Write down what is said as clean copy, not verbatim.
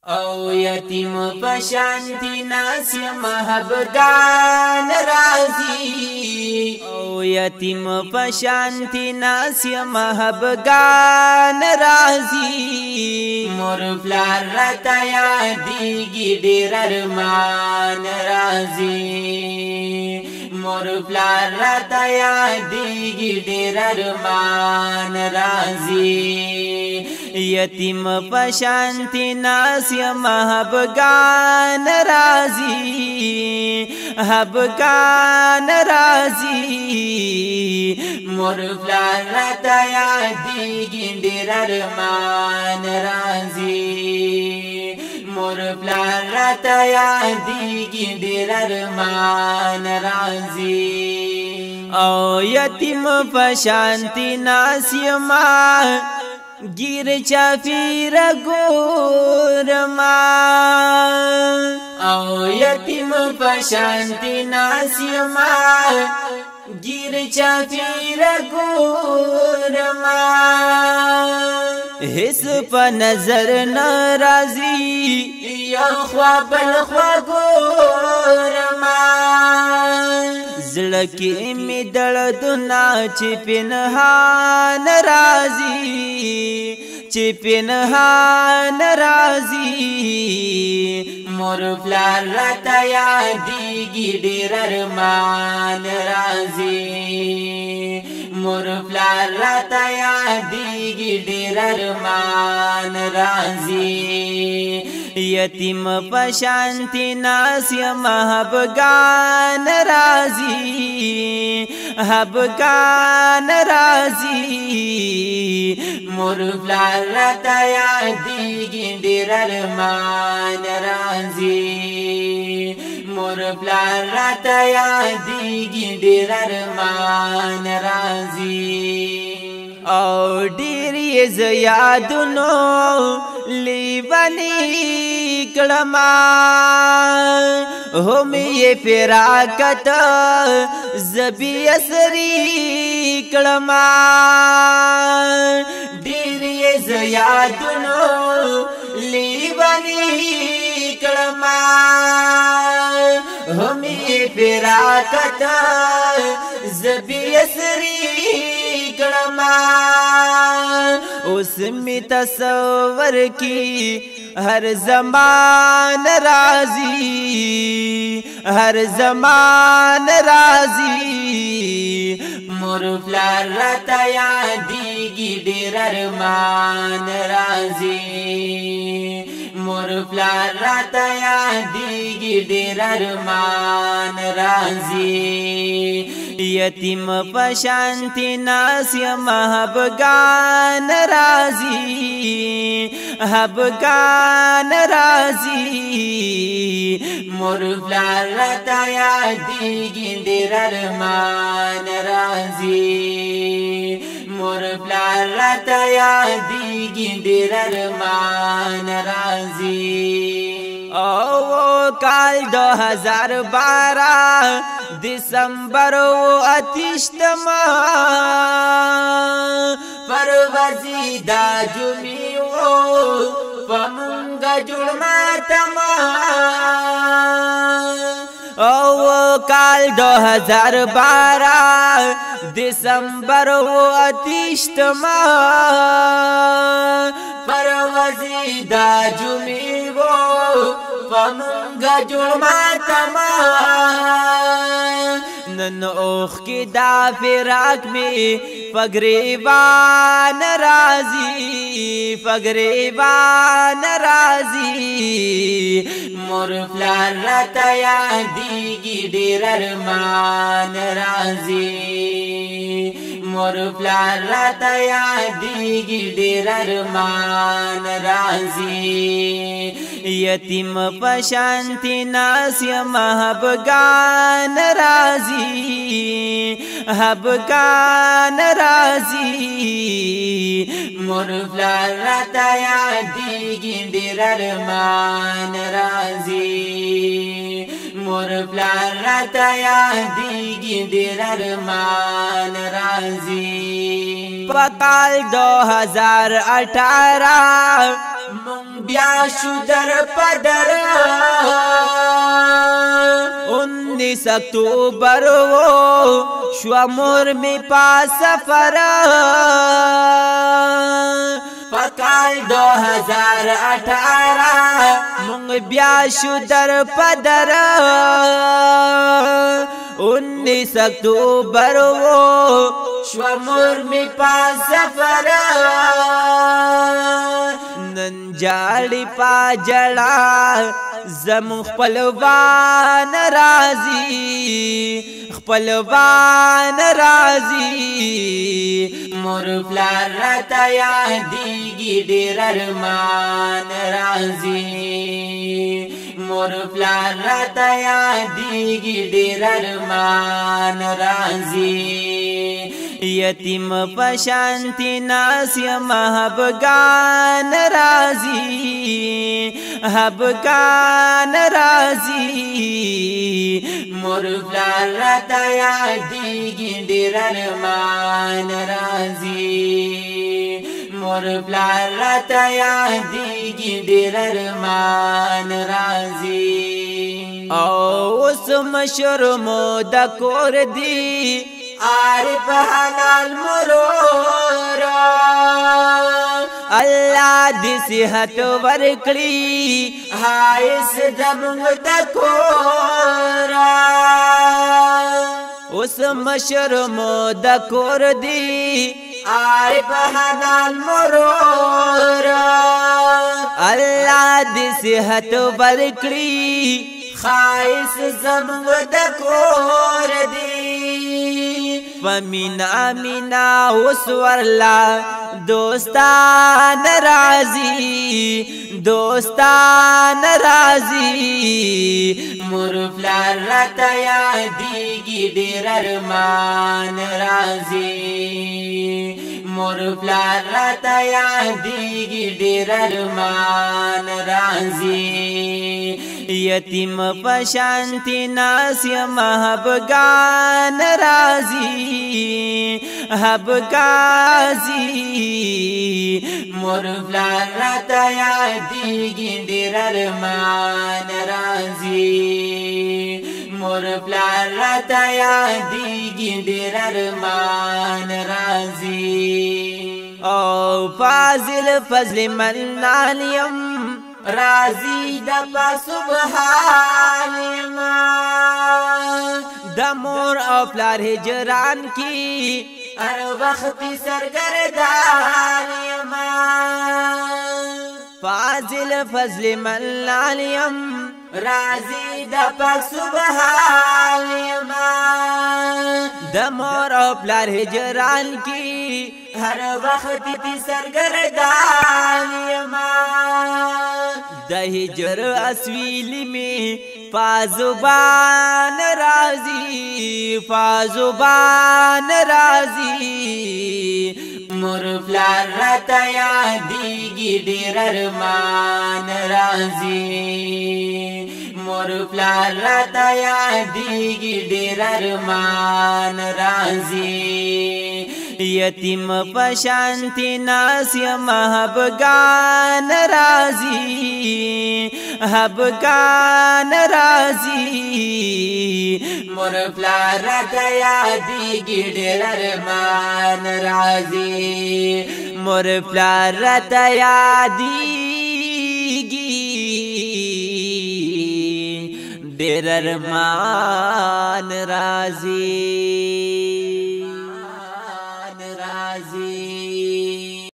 او یتیم پشانتی ناسی محبگان رازی او یتیم پشانتی ناسی محبگان رازی مور پلار رتا یادیگی دیر ارمان رازی مور پلار رتا یادیگی دیر ارمان رازی یتیم پشانتی ناسی محبگان رازی حبگان رازی مور پلار رتا یادیگی دیر ارمان رازی مور پلار رتا یادیگی دیر ارمان رازی او یتیم پشانتی ناسی گیر چافیر گورما او یتیم پشانتی ناسی گیر چافیر گورما حس پا نظر نرازی یا خواب الخوا گورما زلکی می دردنا چی پنهان رازی چی پنهان رازی مور پلار رتا یادیگی دیر ارمان رازی مور پلار رتا یادیگی دیر ارمان رازی یتیم پشانتی ناسی محبگان رازی حبگان رازی مور پلار رتا یادیگی دیر ارمان رازی مور پلار رتا یادیگی دیر ارمان رازی او ډیری ز یادونو لیوانی کلما هم یې فراقت زبی اسری کلما ډیری ز یادونو لیوانی کلما هم یې فراقت زبی اسری اس میں تصور کی ہر زمان راضی ہر زمان راضی مور پلار رتا یادیگی دیر ارمان رازی مور پلار رتا یادیگی دیر ارمان رازی یتیم پشانتی ناسی محبگان رازی حبگان رازی مور پلار رتا یادیگی دیر ارمان رازی مور پلار رتا یادیگی دیر ارمان رازی او کال 2012 دسمبر و اتشتما پروازی دا جمی و پمونگا جرماتما او کال 2012 دسمبر و اتشتما پروازی دا جمی و پمونگا جرماتما نن اوخ کی دا فراق میں پگریبان رازی پگریبان رازی مور پلار رتا یادیگی دیر ارمان رازی مور پلار رتا یادیگی دیر ارمان رازی یتیم پشانتی ناسی محبگان رازی حبگان رازی مور پلار رتا یادیگی دیر ارمان رازی مور پلار رتا یادیگی دیر ارمان رازی پکال 2018 مونږ بیا شو در پدر 19 اکتوبر وہ شو مور میں پاس سفر پکال 2018 مونږ بیا شو در پدر 19 اکتوبر وہ شو مور میں پاس سفر نن جاڑی پا جڑا زم خپلوان رازی خپلوان رازی مور پلار راتا یادیږي ډېر ارمان رازي مور پلار راتا یادیږي ډېر ارمان رازي یتیم پشانتی ناسی محبگان رازی حبگان رازی مور پلار راتا یادیږي ډېر ارمان رازي مور پلار راتا یادیږي ډېر ارمان رازي اوس مشر مو د کور دی عارف حلال مرورا اللہ دی صحت ورکڑی حائس زمونږ د کورا اوس مشر مو د کور دی عارف حلال مرورا اللہ دی صحت ورکڑی خائس زمونږ د کور دی فمینا مینا وسورلا دوستان رازی دوستان رازی مور پلار راتا یادیږي ډېر ارمان رازي مور پلار راتا یادیږي ډېر ارمان رازي یتیم پشانتی ناسی محبگان رازی حبگازی مور پلار راتا یادیږي ډېر ارمان رازي مور پلار راتا یادیږي ډېر ارمان رازي او فاضل فضل منان یم رازي د سبحان ما د مور او پلار هجران کی هر وخت سرګردان ما فاضل فضل منان یم رازي د سبحان ما د مور او پلار هجران کی ہر وقت سرگردان ما د هجر اسویلی میں فازبان رازی فازبان رازی مور پلار راتا یادیږي ډېر ارمان رازي مور پلار راتا یادیږي ډېر ارمان رازي یتیم پشانتی ناسی محبگان رازی حبگان رازی مور پلار راتا یادیږي ډېر ارمان رازي مور پلار راتا یادیږي ډېر ارمان رازی